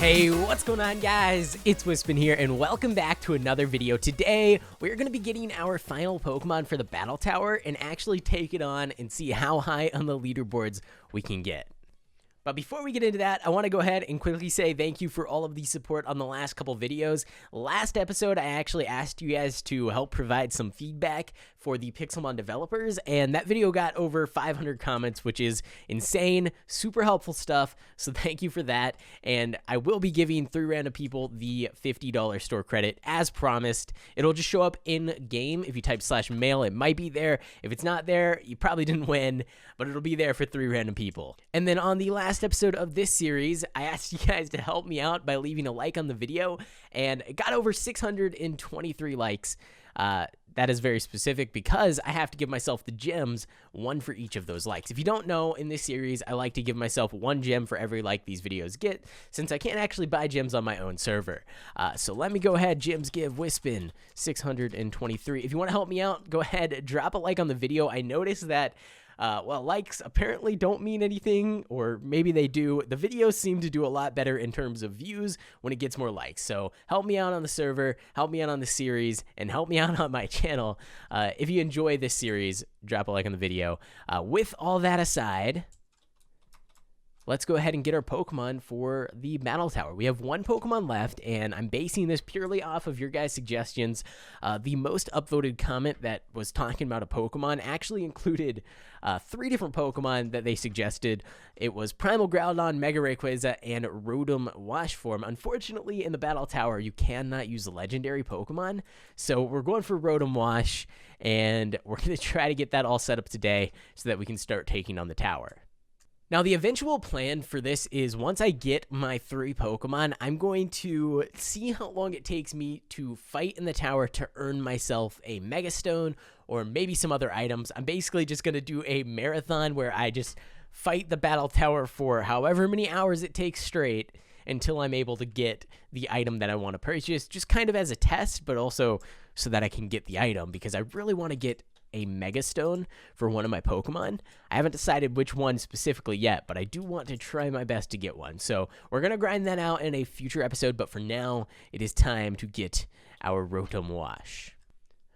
Hey, what's going on, guys? It's Wispin here, and welcome back to another video. Today, we're going to be getting our final Pokemon for the Battle Tower and actually take it on and see how high on the leaderboards we can get. But before we get into that, I want to go ahead and quickly say thank you for all of the support on the last couple videos. Last episode, I actually asked you guys to help provide some feedback for the Pixelmon developers, and that video got over 500 comments, which is insane, super helpful stuff, so thank you for that. And I will be giving 3 random people the $50 store credit as promised. It'll just show up in game if you type /mail. It might be there. If it's not there, you probably didn't win, but it'll be there for 3 random people. And then on the last episode of this series, I asked you guys to help me out by leaving a like on the video, and it got over 623 likes. That is very specific because I have to give myself the gems, 1 for each of those likes. If you don't know, in this series, I like to give myself 1 gem for every like these videos get, since I can't actually buy gems on my own server. So let me go ahead, gems give Wispin 623. If you want to help me out, go ahead, drop a like on the video. I noticed that well, likes apparently don't mean anything, or maybe they do. The videos seem to do a lot better in terms of views when it gets more likes. So help me out on the server, help me out on the series, and help me out on my channel. If you enjoy this series, drop a like on the video. With all that aside, let's go ahead and get our Pokemon for the Battle Tower. We have 1 Pokemon left, and I'm basing this purely off of your guys' suggestions. The most upvoted comment that was talking about a Pokemon actually included 3 different Pokemon that they suggested. It was Primal Groudon, Mega Rayquaza, and Rotom-Wash form. Unfortunately, in the Battle Tower, you cannot use legendary Pokemon, so we're going for Rotom-Wash, and we're going to try to get that all set up today so that we can start taking on the tower. Now, the eventual plan for this is once I get my 3 Pokemon, I'm going to see how long it takes me to fight in the tower to earn myself a Mega Stone or maybe some other items. I'm basically just going to do a marathon where I just fight the Battle Tower for however many hours it takes straight until I'm able to get the item that I want to purchase, just kind of as a test, but also so that I can get the item, because I really want to get a Mega Stone for one of my Pokemon. I haven't decided which one specifically yet, but I do want to try my best to get one. So we're going to grind that out in a future episode, but for now, it is time to get our Rotom-Wash.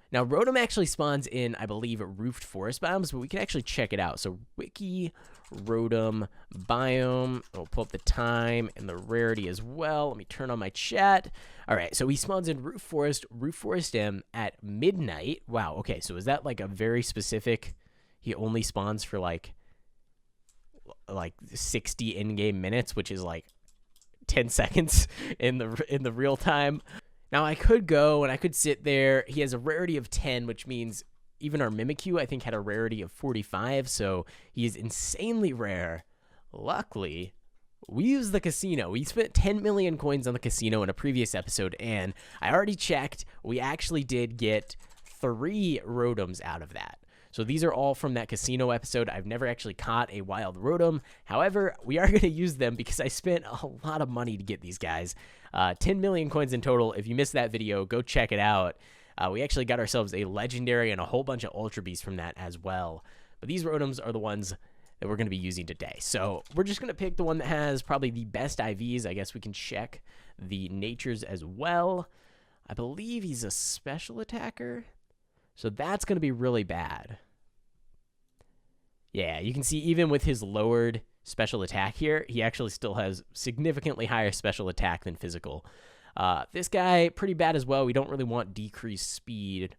Now, Rotom actually spawns in, I believe, roofed forest biomes, but we can actually check it out. So Wiki Rotom biome. We'll pull up the time and the rarity as well. Let me turn on my chat. All right, so he spawns in roof forest M at midnight. Wow, okay, so is that like a very specific, he only spawns for like 60 in-game minutes, which is like 10 seconds in the real time. Now, I could go and I could sit there. He has a rarity of 10, which means even our Mimikyu, I think, had a rarity of 45, so he is insanely rare. Luckily, we used the casino. We spent 10 million coins on the casino in a previous episode, and I already checked. We actually did get 3 Rotoms out of that. So these are all from that casino episode. I've never actually caught a wild Rotom. However, we are going to use them because I spent a lot of money to get these guys. 10 million coins in total. If you missed that video, go check it out. We actually got ourselves a legendary and a whole bunch of Ultra Beasts from that as well. But these Rotoms are the ones that we're going to be using today. So we're just going to pick the one that has probably the best IVs. I guess we can check the natures as well. I believe he's a special attacker, so that's going to be really bad. Yeah, you can see even with his lowered special attack here, he actually still has significantly higher special attack than physical. This guy, pretty bad as well. We don't really want decreased speed.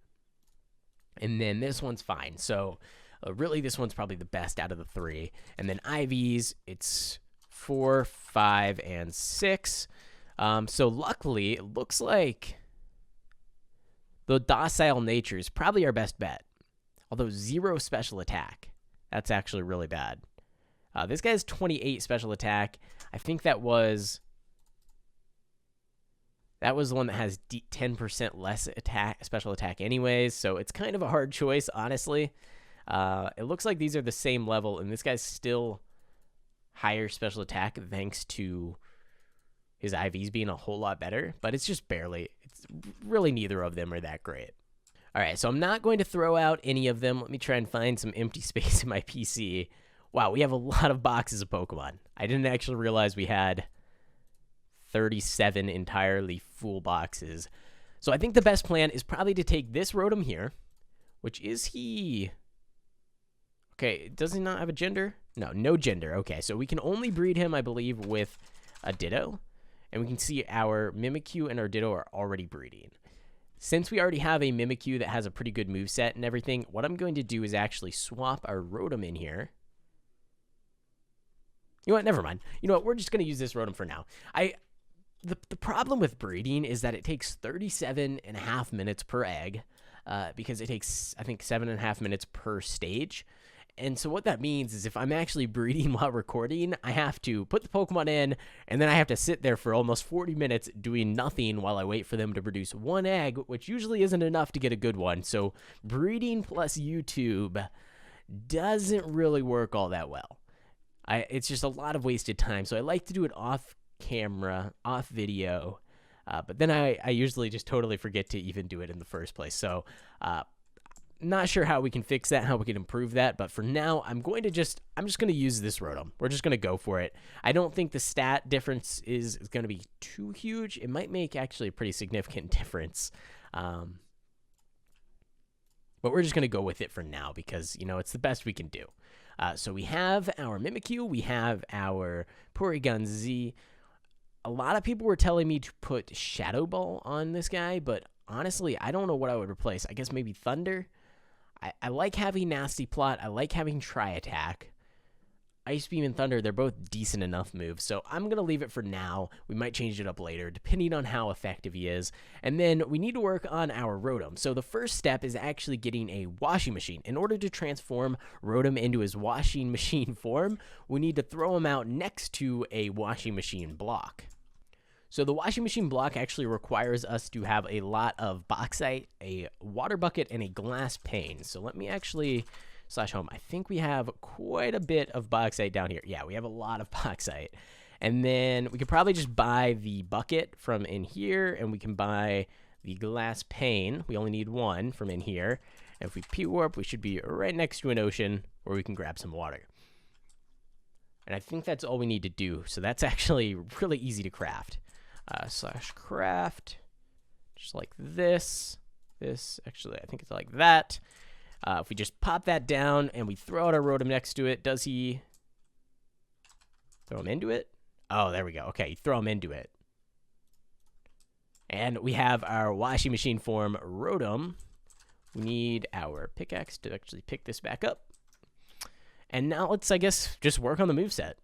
And then this one's fine. So really, this one's probably the best out of the 3. And then IVs, it's 4, 5, and 6. So luckily, it looks like the docile nature is probably our best bet. Although 0 special attack. That's actually really bad. This guy has 28 special attack. I think that was the one that has 10% less special attack anyways, so it's kind of a hard choice, honestly. It looks like these are the same level, and this guy's still higher special attack thanks to his IVs being a whole lot better, but it's just barely. It's really neither of them are that great. All right, so I'm not going to throw out any of them. Let me try and find some empty space in my PC. Wow, we have a lot of boxes of Pokemon. I didn't actually realize we had 37 entirely full boxes. So I think the best plan is probably to take this Rotom here, which is he... Okay, does he not have a gender? No, no gender. Okay, so we can only breed him, I believe, with a Ditto. And we can see our Mimikyu and our Ditto are already breeding. Since we already have a Mimikyu that has a pretty good moveset and everything, what I'm going to do is actually swap our Rotom in here. You know what? Never mind. You know what? We're just going to use this Rotom for now. The problem with breeding is that it takes 37.5 minutes per egg because it takes, I think, 7.5 minutes per stage. And so what that means is if I'm actually breeding while recording, I have to put the Pokemon in, and then I have to sit there for almost 40 minutes doing nothing while I wait for them to produce one egg, which usually isn't enough to get a good one. So breeding plus YouTube doesn't really work all that well. It's just a lot of wasted time. So I like to do it off camera, off video, but then I usually just totally forget to even do it in the first place. So not sure how we can fix that, how we can improve that, but for now, I'm just going to use this Rotom. We're just going to go for it. I don't think the stat difference is going to be too huge. It might make actually a pretty significant difference. But we're just going to go with it for now because, you know, it's the best we can do. So we have our Mimikyu, we have our Porygon Z. A lot of people were telling me to put Shadow Ball on this guy, but honestly, I don't know what I would replace. I guess maybe Thunder. I like having Nasty Plot. I like having Tri Attack. Ice Beam and Thunder, they're both decent enough moves, so I'm going to leave it for now. We might change it up later, depending on how effective he is. And then we need to work on our Rotom. So the first step is actually getting a washing machine. In order to transform Rotom into his washing machine form, we need to throw him out next to a washing machine block. So the washing machine block actually requires us to have a lot of bauxite, a water bucket, and a glass pane. So let me actually slash home. I think we have quite a bit of bauxite down here. Yeah, we have a lot of bauxite. And then we could probably just buy the bucket from in here, and we can buy the glass pane. We only need one from in here. And if we P-warp, we should be right next to an ocean where we can grab some water. And I think that's all we need to do. So that's actually really easy to craft. Slash craft, just like this. Actually, I think it's like that. If we just pop that down and we throw out our Rotom next to it, does he throw him into it? Oh, there we go. Okay, you throw him into it. And we have our washing machine form Rotom. We need our pickaxe to actually pick this back up. And now let's, I guess, just work on the moveset.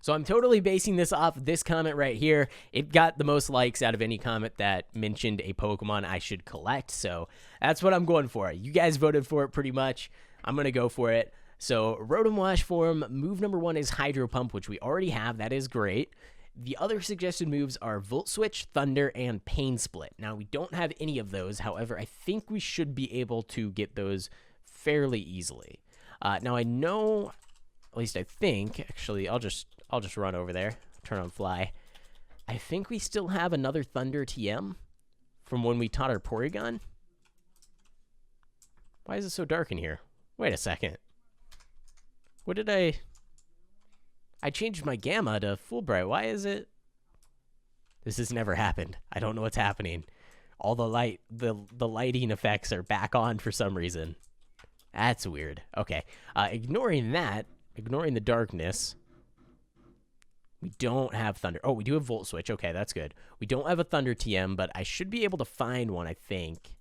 So I'm totally basing this off this comment right here. It got the most likes out of any comment that mentioned a Pokemon I should collect. So that's what I'm going for. You guys voted for it pretty much. I'm going to go for it. So Rotom-Wash form, move number 1 is Hydro Pump, which we already have. That is great. The other suggested moves are Volt Switch, Thunder, and Pain Split. Now, we don't have any of those. However, I think we should be able to get those fairly easily. Now, I know, at least I think, actually, I'll just run over there, turn on fly. I think we still have another Thunder TM from when we taught our Porygon. Why is it so dark in here? Wait a second. What did I changed my gamma to full bright. Why is it? This has never happened. I don't know what's happening. All the light, the lighting effects are back on for some reason. That's weird. Okay. Ignoring that, ignoring the darkness, we don't have Thunder. Oh, we do have Volt Switch. Okay, that's good. We don't have a Thunder TM, but I should be able to find one, I think.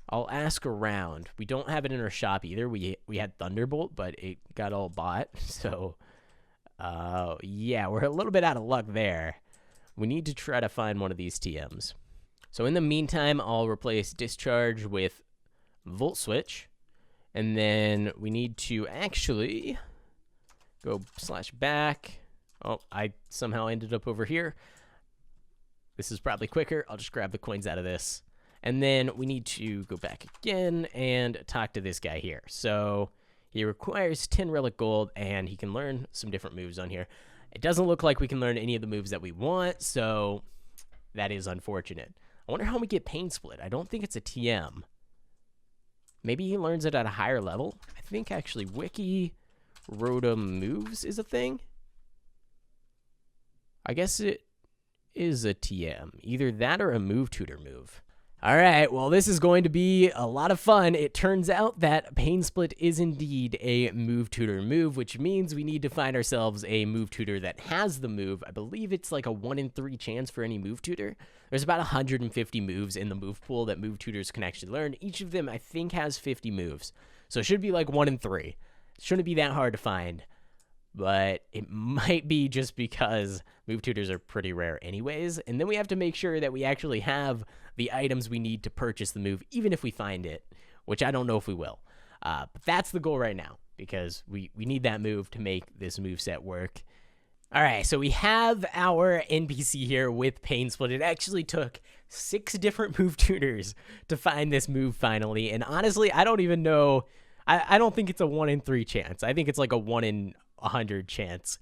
I'll ask around. We don't have it in our shop either. We had Thunderbolt, but it got all bought. So, yeah, we're a little bit out of luck there. We need to try to find one of these TMs. So in the meantime, I'll replace Discharge with Volt Switch. And then we need to actually go /back. Oh, I somehow ended up over here. This is probably quicker. I'll just grab the coins out of this. And then we need to go back again and talk to this guy here. So he requires 10 Relic Gold, and he can learn some different moves on here. It doesn't look like we can learn any of the moves that we want, so that is unfortunate. I wonder how we get Pain Split. I don't think it's a TM. Maybe he learns it at a higher level. I think actually Wiki Rotom moves is a thing. I guess it is a TM? Either that or a move tutor move. All right, well, this is going to be a lot of fun. It turns out that Pain Split is indeed a move tutor move, which means we need to find ourselves a move tutor that has the move. I believe it's like a 1 in 3 chance for any move tutor. There's about 150 moves in the move pool that move tutors can actually learn. Each of them, I think, has 50 moves. So it should be like 1 in 3. It shouldn't be that hard to find, but it might be just because move tutors are pretty rare anyways. And then we have to make sure that we actually have the items we need to purchase the move, even if we find it, which I don't know if we will. But that's the goal right now, because we need that move to make this move set work. All right, so we have our NPC here with Pain Split. It actually took 6 different move tutors to find this move finally. And honestly, I don't even know. I don't think it's a 1 in 3 chance. I think it's like a 1 in 100 chance.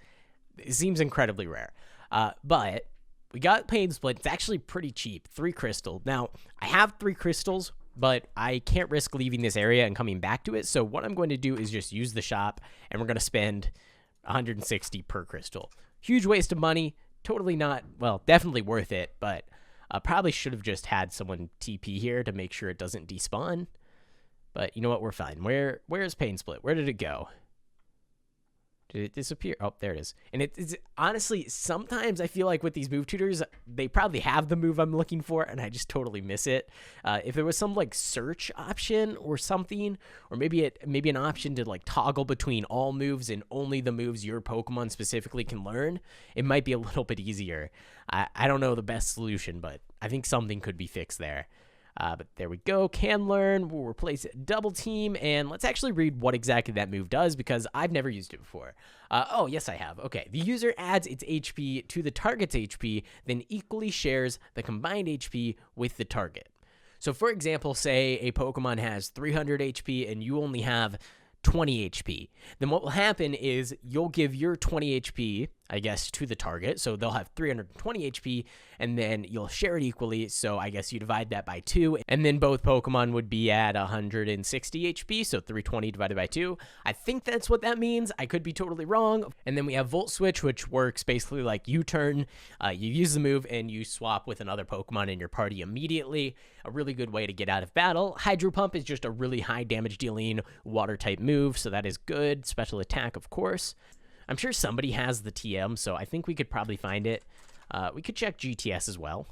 It seems incredibly rare. But we got Pain Split. It's actually pretty cheap. 3 crystal. Now, I have 3 crystals, but I can't risk leaving this area and coming back to it. So what I'm going to do is just use the shop, and we're going to spend 160 per crystal. Huge waste of money. Totally not, well, definitely worth it, but probably should have just had someone TP here to make sure it doesn't despawn. But you know what? We're fine. Where is Pain Split? Where did it go? Did it disappear? Oh, there it is. And it's honestly, sometimes I feel like with these move tutors, they probably have the move I'm looking for, and I just totally miss it. If there was some like search option or something, or maybe an option to like toggle between all moves and only the moves your Pokemon specifically can learn, it might be a little bit easier. I don't know the best solution, but I think something could be fixed there. But there we go. Can learn. We'll replace it double team. And let's actually read what exactly that move does, because I've never used it before. Oh, yes, I have. Okay. The user adds its HP to the target's HP, then equally shares the combined HP with the target. So, for example, say a Pokemon has 300 HP and you only have 20 HP. Then what will happen is you'll give your 20 HP, I guess, to the target. So they'll have 320 HP, and then you'll share it equally. So I guess you divide that by 2, and then both Pokemon would be at 160 HP. So 320 divided by 2. I think that's what that means. I could be totally wrong. And then we have Volt Switch, which works basically like U-turn. You use the move and you swap with another Pokemon in your party immediately. A really good way to get out of battle. Hydro Pump is just a really high damage dealing water type move, so that is good. Special attack, of course. I'm sure somebody has the TM, so I think we could probably find it. We could check GTS as well.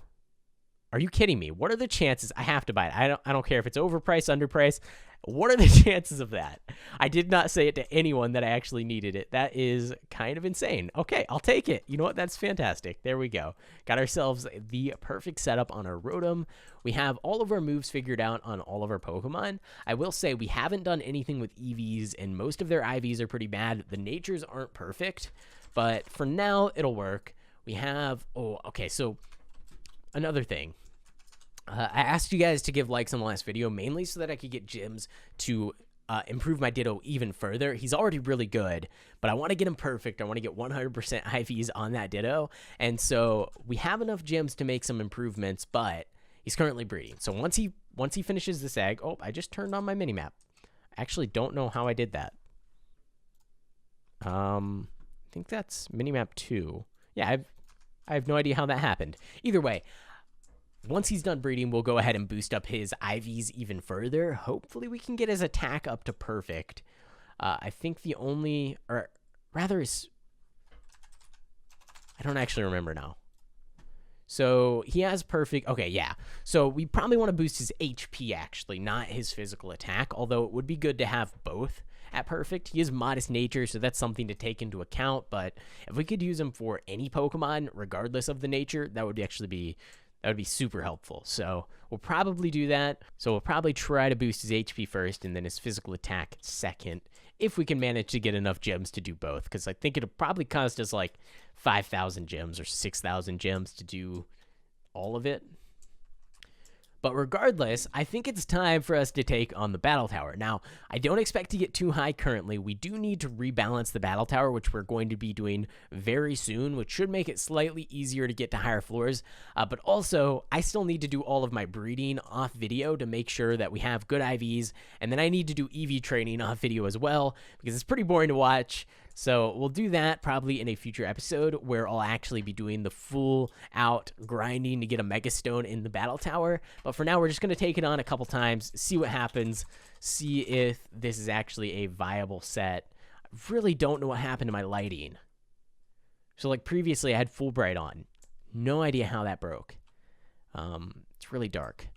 Are you kidding me? What are the chances? I have to buy it. I don't care if it's overpriced, underpriced. What are the chances of that? I did not say it to anyone that I actually needed it. That is kind of insane. Okay, I'll take it. You know what? That's fantastic. There we go. Got ourselves the perfect setup on our Rotom. We have all of our moves figured out on all of our Pokemon. I will say we haven't done anything with EVs, and most of their IVs are pretty bad. The natures aren't perfect, but for now, it'll work. We have... Oh, okay, so another thing. I asked you guys to give likes on the last video, mainly so that I could get gyms to improve my Ditto even further. He's already really good, but I want to get him perfect. I want to get 100% IVs on that Ditto, and so we have enough gyms to make some improvements, but he's currently breeding. So once he finishes this egg... Oh, I just turned on my minimap. I actually don't know how I did that. I think that's minimap 2. Yeah, I have no idea how that happened. Either way, once he's done breeding, we'll go ahead and boost up his IVs even further. Hopefully we can get his attack up to perfect. I think the only, or rather is, I don't actually remember now. So he has perfect, okay, yeah. So we probably want to boost his HP actually, not his physical attack, although it would be good to have both at perfect. He is modest nature, so that's something to take into account, but if we could use him for any Pokemon, regardless of the nature, that would actually be... That would be super helpful. So we'll probably do that. So we'll probably try to boost his HP first and then his physical attack second, if we can manage to get enough gems to do both. Because I think it'll probably cost us like 5,000 gems or 6,000 gems to do all of it. But regardless, I think it's time for us to take on the Battle Tower. Now, I don't expect to get too high currently. We do need to rebalance the Battle Tower, which we're going to be doing very soon, which should make it slightly easier to get to higher floors. But also, I still need to do all of my breeding off video to make sure that we have good IVs. And then I need to do EV training off video as well, because it's pretty boring to watch. So we'll do that probably in a future episode where I'll actually be doing the full out grinding to get a Mega Stone in the Battle Tower. But for now, we're just going to take it on a couple times, see what happens, see if this is actually a viable set. I really don't know what happened to my lighting. So like previously, I had full bright on. No idea how that broke. It's really dark.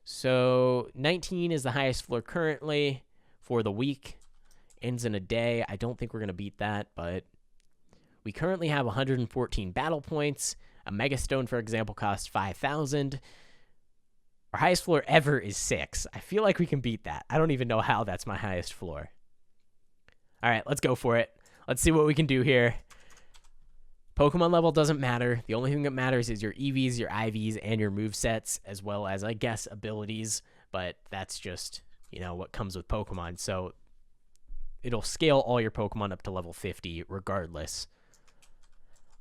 So 19 is the highest floor currently for the week. Ends in a day. I don't think we're going to beat that, but we currently have 114 battle points. A Mega Stone, for example, costs 5,000. Our highest floor ever is 6. I feel like we can beat that. I don't even know how that's my highest floor. All right, let's go for it. Let's see what we can do here. Pokemon level doesn't matter. The only thing that matters is your EVs, your IVs, and your movesets, as well as, I guess, abilities. But that's just, you know, what comes with Pokemon. So it'll scale all your Pokemon up to level 50 regardless.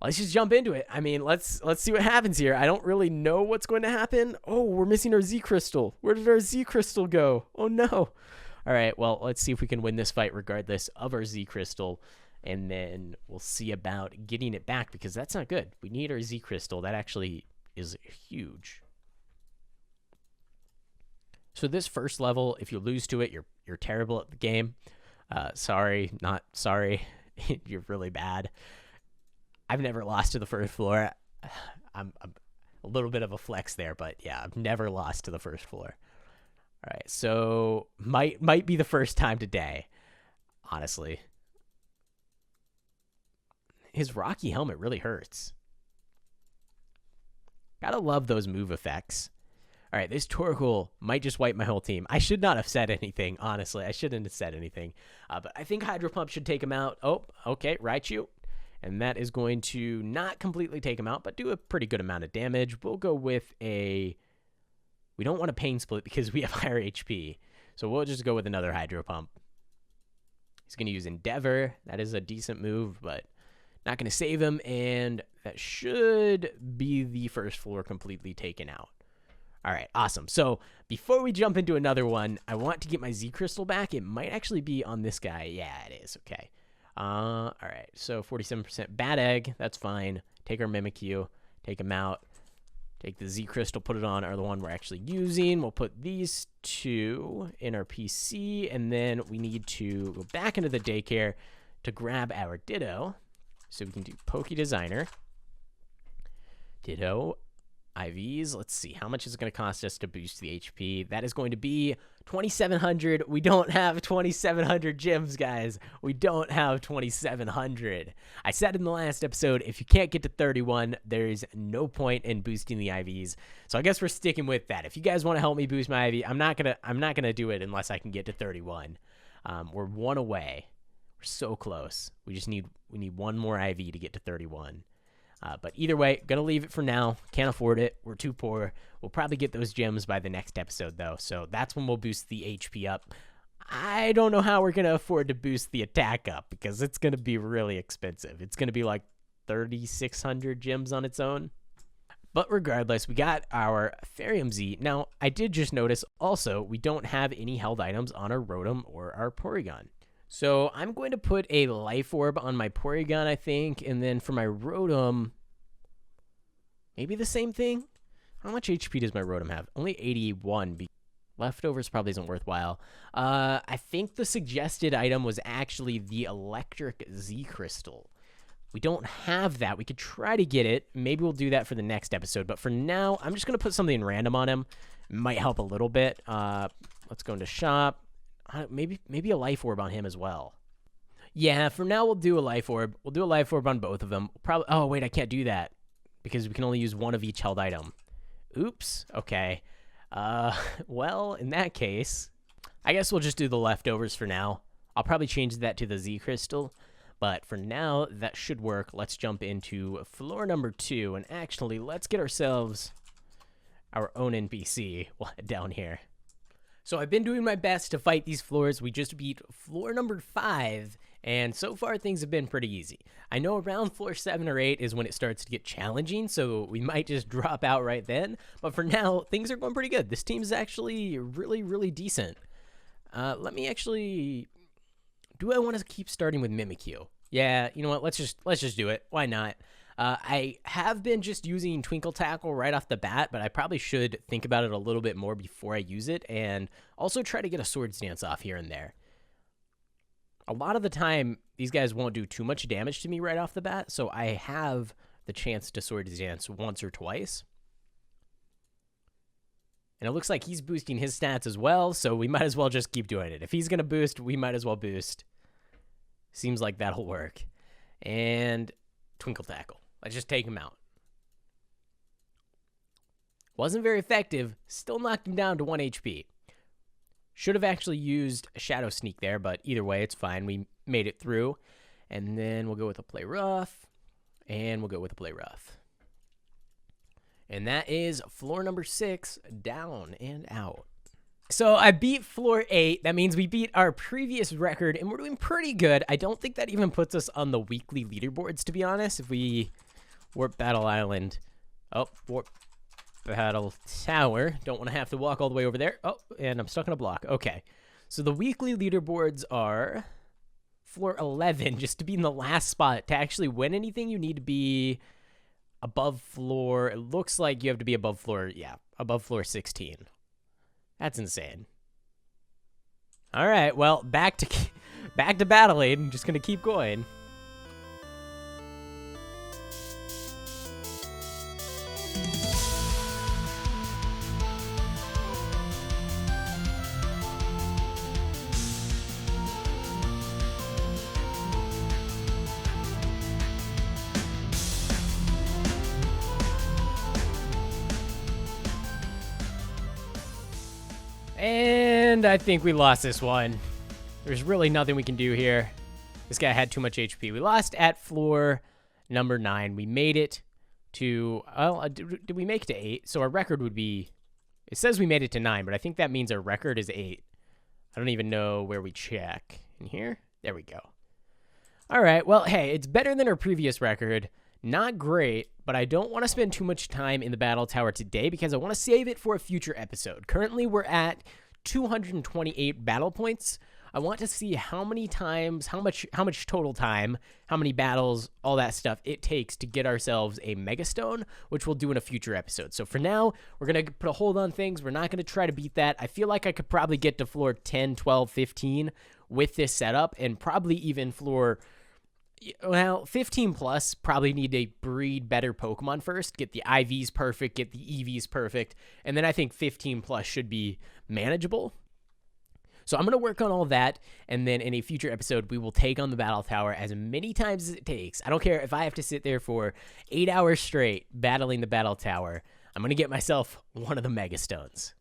Let's just jump into it. I mean, let's see what happens here. I don't really know what's going to happen. Oh, we're missing our Z Crystal. Where did our Z Crystal go? Oh, no. All right, well, let's see if we can win this fight regardless of our Z Crystal. And then we'll see about getting it back because that's not good. We need our Z Crystal. That actually is huge. So this first level, if you lose to it, you're terrible at the game. Sorry, not sorry. You're really bad. I've never lost to the first floor. I'm a little bit of a flex there, but yeah, I've never lost to the first floor. All right, so might be the first time today, honestly. His Rocky helmet really hurts. Gotta love those move effects. All right, this Torkoal might just wipe my whole team. I should not have said anything, honestly. I shouldn't have said anything. But I think Hydro Pump should take him out. Oh, okay, Raichu. And that is going to not completely take him out, but do a pretty good amount of damage. We'll go with a... We don't want a Pain Split because we have higher HP. So we'll just go with another Hydro Pump. He's going to use Endeavor. That is a decent move, but not going to save him. And that should be the first floor completely taken out. All right, awesome. So before we jump into another one, I want to get my Z Crystal back. It might actually be on this guy. Yeah, it is. Okay. All right, so 47% Bad Egg. That's fine. Take our Mimikyu. Take him out. Take the Z Crystal, put it on our the one we're actually using. We'll put these two in our PC, and then we need to go back into the daycare to grab our Ditto. So we can do Poke Designer. Ditto. IVs. Let's see. How much is it going to cost us to boost the HP? That is going to be 2,700. We don't have 2,700 gems, guys. We don't have 2,700. I said in the last episode, if you can't get to 31, there's no point in boosting the IVs. So I guess we're sticking with that. If you guys want to help me boost my IV, I'm not gonna do it unless I can get to 31. We're one away. We're so close. We need one more IV to get to 31. But either way, gonna leave it for now. Can't afford it. We're too poor. We'll probably get those gems by the next episode, though. So that's when we'll boost the HP up. I don't know how we're gonna afford to boost the attack up because it's gonna be really expensive. It's gonna be like 3,600 gems on its own. But regardless, we got our Therium Z. Now, I did just notice also we don't have any held items on our Rotom or our Porygon. So I'm going to put a Life Orb on my Porygon, I think, and then for my Rotom, maybe the same thing? How much HP does my Rotom have? Only 81. Leftovers probably isn't worthwhile. I think the suggested item was actually the Electric Z Crystal. We don't have that. We could try to get it. Maybe we'll do that for the next episode, but for now, I'm just going to put something random on him. Might help a little bit. Let's go into shop. Maybe a Life Orb on him as well. Yeah, for now we'll do a Life Orb. We'll do a Life Orb on both of them. Probably. Oh wait, I can't do that because we can only use one of each held item. Oops. Okay. Well, in that case, I guess we'll just do the leftovers for now. I'll probably change that to the Z Crystal, but for now that should work. Let's jump into floor number 2, and actually let's get ourselves our own NPC down here. So I've been doing my best to fight these floors. We just beat floor number 5, and so far things have been pretty easy. I know around floor 7 or 8 is when it starts to get challenging, so we might just drop out right then. But for now, things are going pretty good. This team is actually really, really decent. Let me actually... Do I want to keep starting with Mimikyu? Yeah, you know what? Let's just do it. Why not? I have been just using Twinkle Tackle right off the bat, but I probably should think about it a little bit more before I use it, and also try to get a Swords Dance off here and there. A lot of the time, these guys won't do too much damage to me right off the bat, so I have the chance to Swords Dance once or twice. And it looks like he's boosting his stats as well, so we might as well just keep doing it. If he's going to boost, we might as well boost. Seems like that'll work. And Twinkle Tackle. Let's just take him out. Wasn't very effective. Still knocked him down to 1 HP. Should have actually used a Shadow Sneak there, but either way, it's fine. We made it through. And then we'll go with a Play Rough. And we'll go with a Play Rough. And that is floor number 6, down and out. So I beat floor 8. That means we beat our previous record, and we're doing pretty good. I don't think that even puts us on the weekly leaderboards, to be honest. If we warp Battle Island. Oh, warp Battle Tower. Don't want to have to walk all the way over there. Oh, and I'm stuck in a block. Okay. So the weekly leaderboards are floor 11. Just to be in the last spot. To actually win anything, you need to be above floor. It looks like you have to be above floor. Yeah, above floor 16. That's insane. All right, well, back to battling. I'm just gonna keep going. And I think we lost this one. There's really nothing we can do here. This guy had too much HP. We lost at floor number 9. We made it to... Well, did we make it to 8? So our record would be... It says we made it to 9, but I think that means our record is 8. I don't even know where we check. In here? There we go. All right, well, hey, it's better than our previous record. Not great, but I don't want to spend too much time in the battle tower today because I want to save it for a future episode. Currently, we're at 228 battle points. I want to see how many times, how much total time, how many battles, all that stuff it takes to get ourselves a Mega Stone, which we'll do in a future episode. So for now, we're going to put a hold on things. We're not going to try to beat that. I feel like I could probably get to floor 10, 12, 15 with this setup, and probably even floor... Well, 15 plus, probably need to breed better Pokemon first, get the IVs perfect, get the EVs perfect, and then I think 15 plus should be manageable. So I'm going to work on all that, and then in a future episode, we will take on the Battle Tower as many times as it takes. I don't care if I have to sit there for 8 hours straight battling the Battle Tower. I'm going to get myself one of the Mega Stones.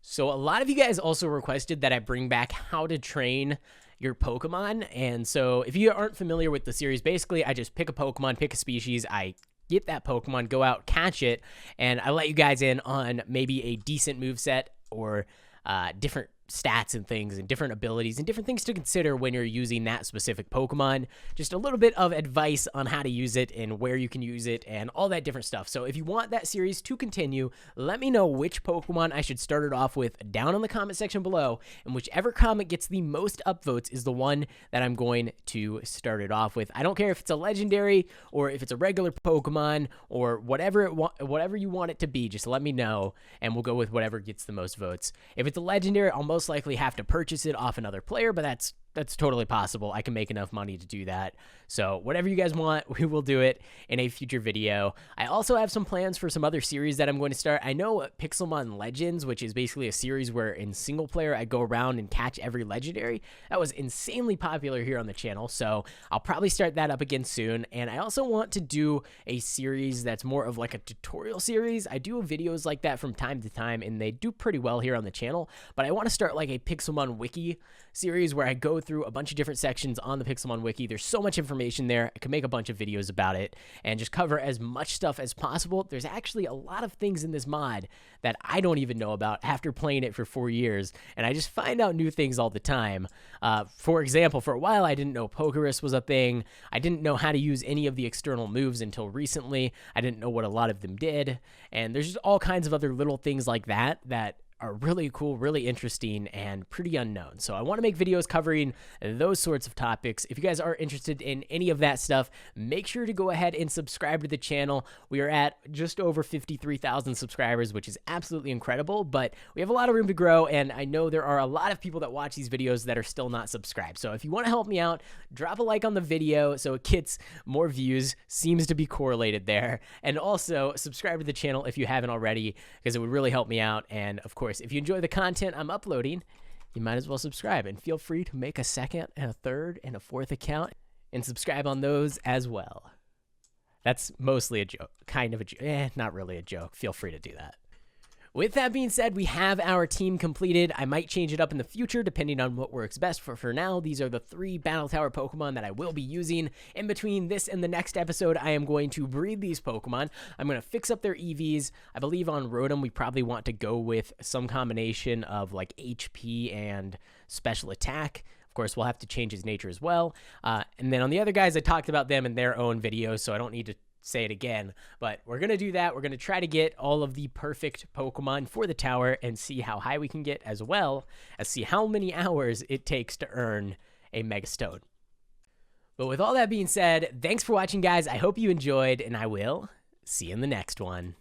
So a lot of you guys also requested that I bring back how to train your Pokemon, and so if you aren't familiar with the series, basically I just pick a Pokemon, pick a species, I get that Pokemon, go out, catch it, and I let you guys in on maybe a decent moveset or different stats and things and different abilities and different things to consider when you're using that specific Pokemon. Just a little bit of advice on how to use it and where you can use it and all that different stuff. So if you want that series to continue, let me know which Pokemon I should start it off with down in the comment section below, and whichever comment gets the most upvotes is the one that I'm going to start it off with. I don't care if it's a legendary or if it's a regular Pokemon or whatever you want it to be. Just let me know and we'll go with whatever gets the most votes. If it's a legendary, I'll most likely have to purchase it off another player, but that's totally possible. I can make enough money to do that. So whatever you guys want, we will do it in a future video. I also have some plans for some other series that I'm going to start. I know Pixelmon Legends, which is basically a series where in single player I go around and catch every legendary. That was insanely popular here on the channel, so I'll probably start that up again soon. And I also want to do a series that's more of like a tutorial series. I do videos like that from time to time, and they do pretty well here on the channel, but I want to start like a Pixelmon Wiki series where I go through a bunch of different sections on the Pixelmon Wiki. There's so much information there. I can make a bunch of videos about it and just cover as much stuff as possible. There's actually a lot of things in this mod that I don't even know about after playing it for 4 years, and I just find out new things all the time. For example, for a while, I didn't know Pokerus was a thing. I didn't know how to use any of the external moves until recently. I didn't know what a lot of them did, and there's just all kinds of other little things like that are really cool, really interesting, and pretty unknown. So I want to make videos covering those sorts of topics. If you guys are interested in any of that stuff, make sure to go ahead and subscribe to the channel. We are at just over 53,000 subscribers, which is absolutely incredible, but we have a lot of room to grow, and I know there are a lot of people that watch these videos that are still not subscribed. So if you want to help me out, drop a like on the video so it gets more views. Seems to be correlated there. And also subscribe to the channel if you haven't already, because it would really help me out. And of course, if you enjoy the content I'm uploading, you might as well subscribe, and feel free to make a second and a third and a fourth account and subscribe on those as well. That's mostly a joke, kind of a joke, not really a joke. Feel free to do that. With that being said, we have our team completed. I might change it up in the future depending on what works best. For now, these are the 3 Battle Tower Pokemon that I will be using. In between this and the next episode, I am going to breed these Pokemon. I'm going to fix up their EVs. I believe on Rotom, we probably want to go with some combination of like HP and special attack. Of course, we'll have to change his nature as well. And then on the other guys, I talked about them in their own videos, so I don't need to say it again, but we're going to do that. We're going to try to get all of the perfect Pokemon for the tower and see how high we can get, as well as see how many hours it takes to earn a Mega Stone. But with all that being said, thanks for watching, guys. I hope you enjoyed, and I will see you in the next one.